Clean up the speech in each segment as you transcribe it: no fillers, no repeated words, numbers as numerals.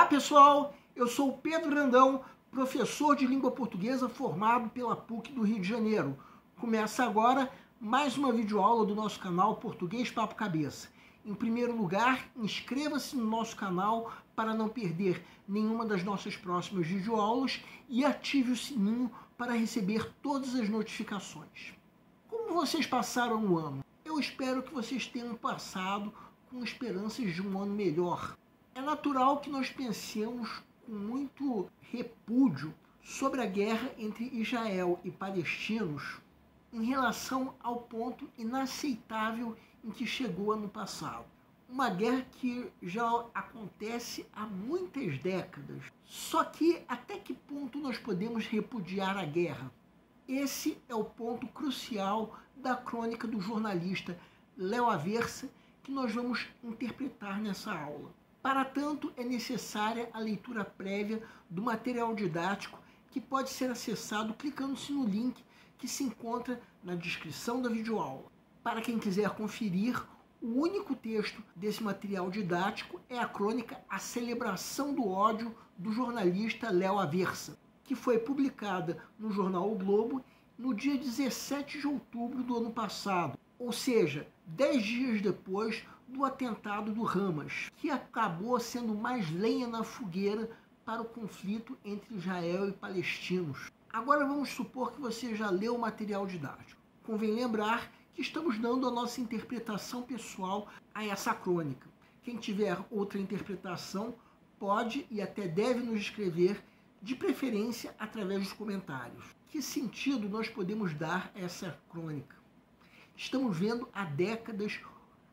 pessoal, eu sou o Pedro Brandão, professor de língua portuguesa formado pela PUC do Rio de Janeiro. Começa agora mais uma videoaula do nosso canal Português Papo Cabeça. Em primeiro lugar, inscreva-se no nosso canal para não perder nenhuma das nossas próximas videoaulas e ative o sininho para receber todas as notificações. Como vocês passaram o ano? Eu espero que vocês tenham passado com esperanças de um ano melhor. É natural que nós pensemos com muito repúdio sobre a guerra entre Israel e palestinos em relação ao ponto inaceitável em que chegou ano passado. Uma guerra que já acontece há muitas décadas. Só que até que ponto nós podemos repudiar a guerra? Esse é o ponto crucial da crônica do jornalista Léo Aversa que nós vamos interpretar nessa aula. Para tanto, é necessária a leitura prévia do material didático que pode ser acessado clicando-se no link que se encontra na descrição da videoaula. Para quem quiser conferir, o único texto desse material didático é a crônica A Celebração do Ódio, do jornalista Léo Aversa, que foi publicada no jornal O Globo no dia 17 de outubro do ano passado, ou seja, 10 dias depois do atentado do Hamas, que acabou sendo mais lenha na fogueira para o conflito entre Israel e palestinos. Agora vamos supor que você já leu o material didático. Convém lembrar que estamos dando a nossa interpretação pessoal a essa crônica. Quem tiver outra interpretação pode e até deve nos escrever, de preferência através dos comentários. Que sentido nós podemos dar a essa crônica? Estamos vendo há décadas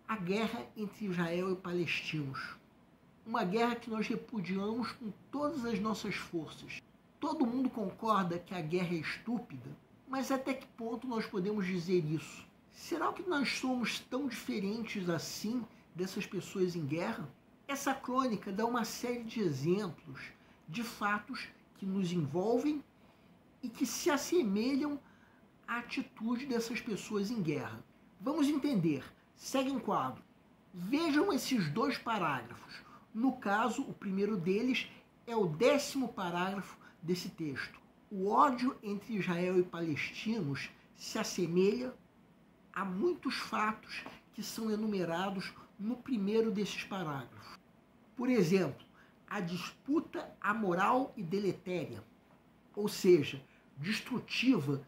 a guerra entre Israel e palestinos. Uma guerra que nós repudiamos com todas as nossas forças. Todo mundo concorda que a guerra é estúpida, mas até que ponto nós podemos dizer isso? Será que nós somos tão diferentes assim dessas pessoas em guerra? Essa crônica dá uma série de exemplos de fatos que nos envolvem e que se assemelham à atitude dessas pessoas em guerra. Vamos entender. Segue um quadro. Vejam esses dois parágrafos. No caso, o primeiro deles é o 10º parágrafo desse texto. O ódio entre Israel e palestinos se assemelha a muitos fatos que são enumerados no primeiro desses parágrafos. Por exemplo, a disputa amoral e deletéria, ou seja, destrutiva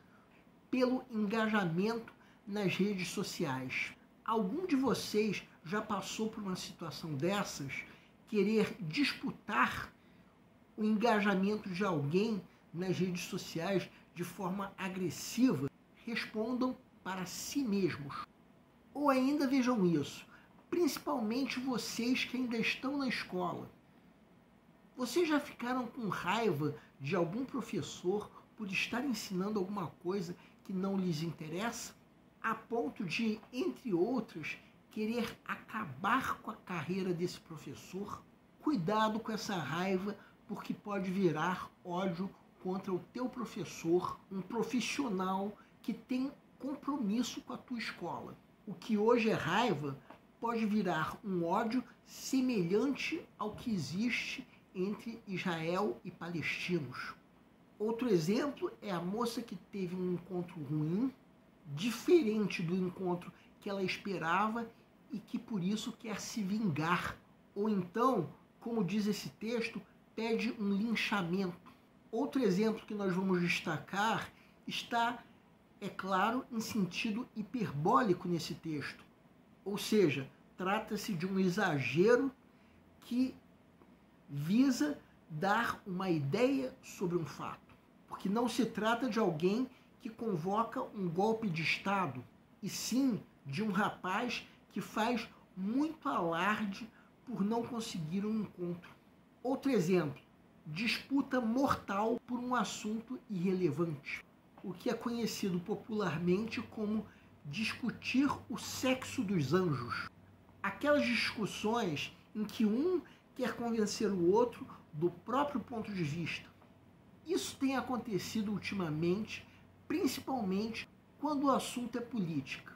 pelo engajamento nas redes sociais. Algum de vocês já passou por uma situação dessas, querer disputar o engajamento de alguém nas redes sociais de forma agressiva? Respondam para si mesmos. Ou ainda vejam isso, principalmente vocês que ainda estão na escola. Vocês já ficaram com raiva de algum professor por estar ensinando alguma coisa que não lhes interessa? A ponto de, entre outras, querer acabar com a carreira desse professor? Cuidado com essa raiva, porque pode virar ódio contra o teu professor, um profissional que tem compromisso com a tua escola. O que hoje é raiva pode virar um ódio semelhante ao que existe entre Israel e palestinos. Outro exemplo é a moça que teve um encontro ruim, diferente do encontro que ela esperava e que por isso quer se vingar. Ou então, como diz esse texto, pede um linchamento. Outro exemplo que nós vamos destacar está, é claro, em sentido hiperbólico nesse texto. Ou seja, trata-se de um exagero que visa dar uma ideia sobre um fato. Porque não se trata de alguém que convoca um golpe de Estado, e sim de um rapaz que faz muito alarde por não conseguir um encontro. Outro exemplo, disputa mortal por um assunto irrelevante, o que é conhecido popularmente como discutir o sexo dos anjos. Aquelas discussões em que um quer convencer o outro do próprio ponto de vista. Isso tem acontecido ultimamente, principalmente quando o assunto é política.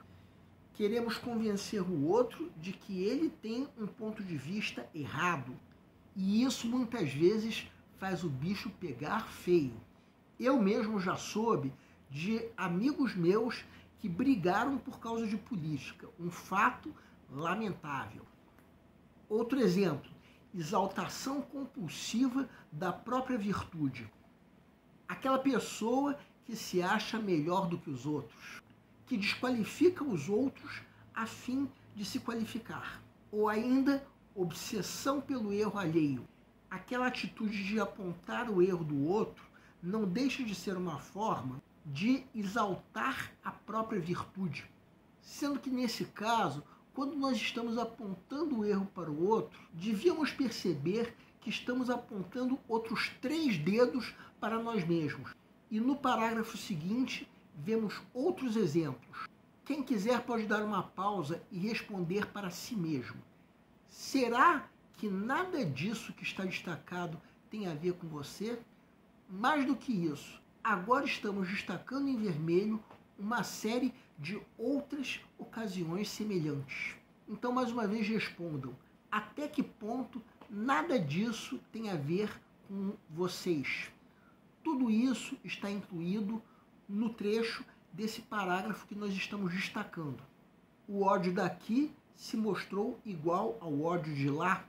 Queremos convencer o outro de que ele tem um ponto de vista errado. E isso muitas vezes faz o bicho pegar feio. Eu mesmo já soube de amigos meus que brigaram por causa de política, um fato lamentável. Outro exemplo, exaltação compulsiva da própria virtude. Aquela pessoa que se acha melhor do que os outros, que desqualifica os outros a fim de se qualificar. Ou ainda, obsessão pelo erro alheio. Aquela atitude de apontar o erro do outro não deixa de ser uma forma de exaltar a própria virtude. Sendo que nesse caso, quando nós estamos apontando o erro para o outro, devíamos perceber que estamos apontando outros 3 dedos para nós mesmos. E no parágrafo seguinte, vemos outros exemplos. Quem quiser pode dar uma pausa e responder para si mesmo. Será que nada disso que está destacado tem a ver com você? Mais do que isso, agora estamos destacando em vermelho uma série de outras ocasiões semelhantes. Então, mais uma vez, respondam. Até que ponto nada disso tem a ver com vocês? Tudo isso está incluído no trecho desse parágrafo que nós estamos destacando. O ódio daqui se mostrou igual ao ódio de lá.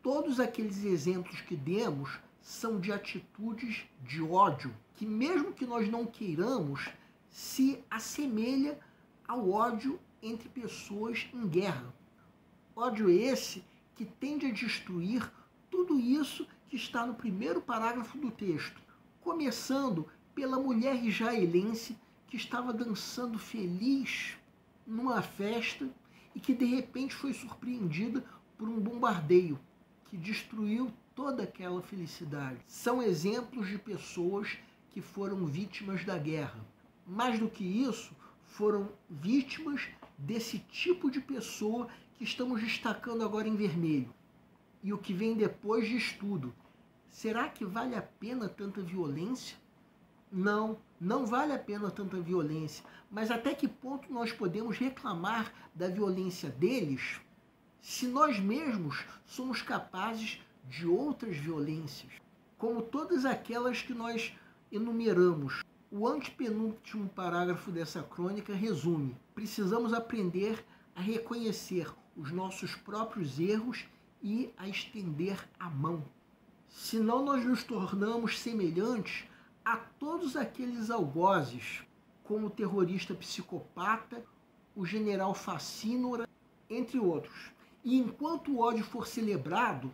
Todos aqueles exemplos que demos são de atitudes de ódio, que mesmo que nós não queiramos, se assemelha ao ódio entre pessoas em guerra. Ódio esse que tende a destruir tudo isso que está no primeiro parágrafo do texto, começando pela mulher israelense que estava dançando feliz numa festa e que de repente foi surpreendida por um bombardeio que destruiu toda aquela felicidade. São exemplos de pessoas que foram vítimas da guerra. Mais do que isso, foram vítimas desse tipo de pessoa que estamos destacando agora em vermelho. E o que vem depois diz tudo. Será que vale a pena tanta violência? Não, não vale a pena tanta violência. Mas até que ponto nós podemos reclamar da violência deles se nós mesmos somos capazes de outras violências, como todas aquelas que nós enumeramos? O antepenúltimo parágrafo dessa crônica resume: precisamos aprender a reconhecer os nossos próprios erros e a estender a mão. Senão nós nos tornamos semelhantes a todos aqueles algozes, como o terrorista psicopata, o general Facínora, entre outros. E enquanto o ódio for celebrado,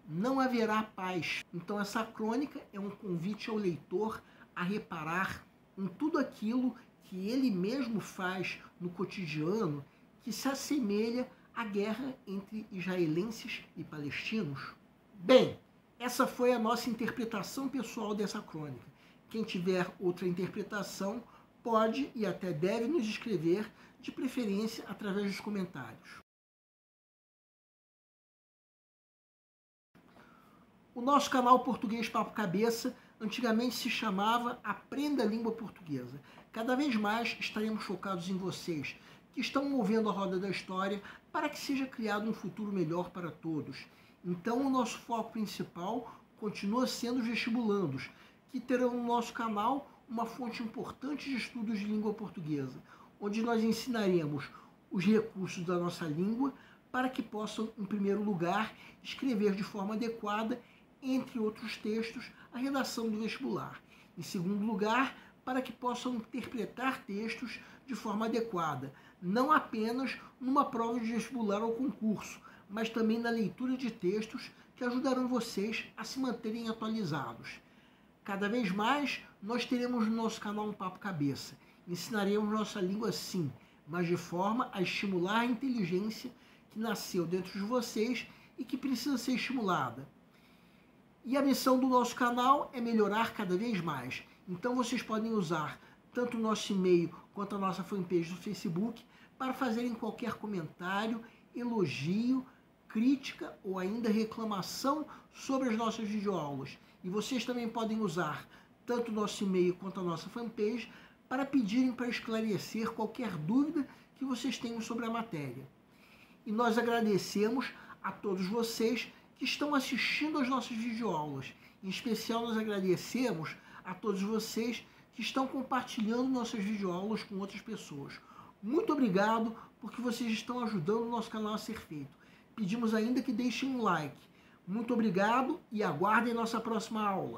não haverá paz. Então essa crônica é um convite ao leitor a reparar em tudo aquilo que ele mesmo faz no cotidiano que se assemelha à guerra entre israelenses e palestinos. Bem, essa foi a nossa interpretação pessoal dessa crônica. Quem tiver outra interpretação pode e até deve nos escrever, de preferência através dos comentários. O nosso canal Português Papo Cabeça antigamente se chamava Aprenda a Língua Portuguesa. Cada vez mais estaremos focados em vocês, que estão movendo a roda da história para que seja criado um futuro melhor para todos. Então, o nosso foco principal continua sendo os vestibulandos, que terão no nosso canal uma fonte importante de estudos de língua portuguesa, onde nós ensinaremos os recursos da nossa língua para que possam, em primeiro lugar, escrever de forma adequada, entre outros textos, a redação do vestibular. Em segundo lugar, para que possam interpretar textos de forma adequada, não apenas numa prova de vestibular ou concurso, mas também na leitura de textos que ajudarão vocês a se manterem atualizados. Cada vez mais, nós teremos no nosso canal um Papo Cabeça. Ensinaremos nossa língua sim, mas de forma a estimular a inteligência que nasceu dentro de vocês e que precisa ser estimulada. E a missão do nosso canal é melhorar cada vez mais. Então vocês podem usar tanto o nosso e-mail quanto a nossa fanpage do Facebook para fazerem qualquer comentário, elogio, crítica ou ainda reclamação sobre as nossas videoaulas. E vocês também podem usar tanto o nosso e-mail quanto a nossa fanpage para pedirem para esclarecer qualquer dúvida que vocês tenham sobre a matéria. E nós agradecemos a todos vocês que estão assistindo às nossas videoaulas. Em especial, nós agradecemos a todos vocês que estão compartilhando nossas videoaulas com outras pessoas. Muito obrigado, porque vocês estão ajudando o nosso canal a ser feito. Pedimos ainda que deixem um like. Muito obrigado e aguardem nossa próxima aula.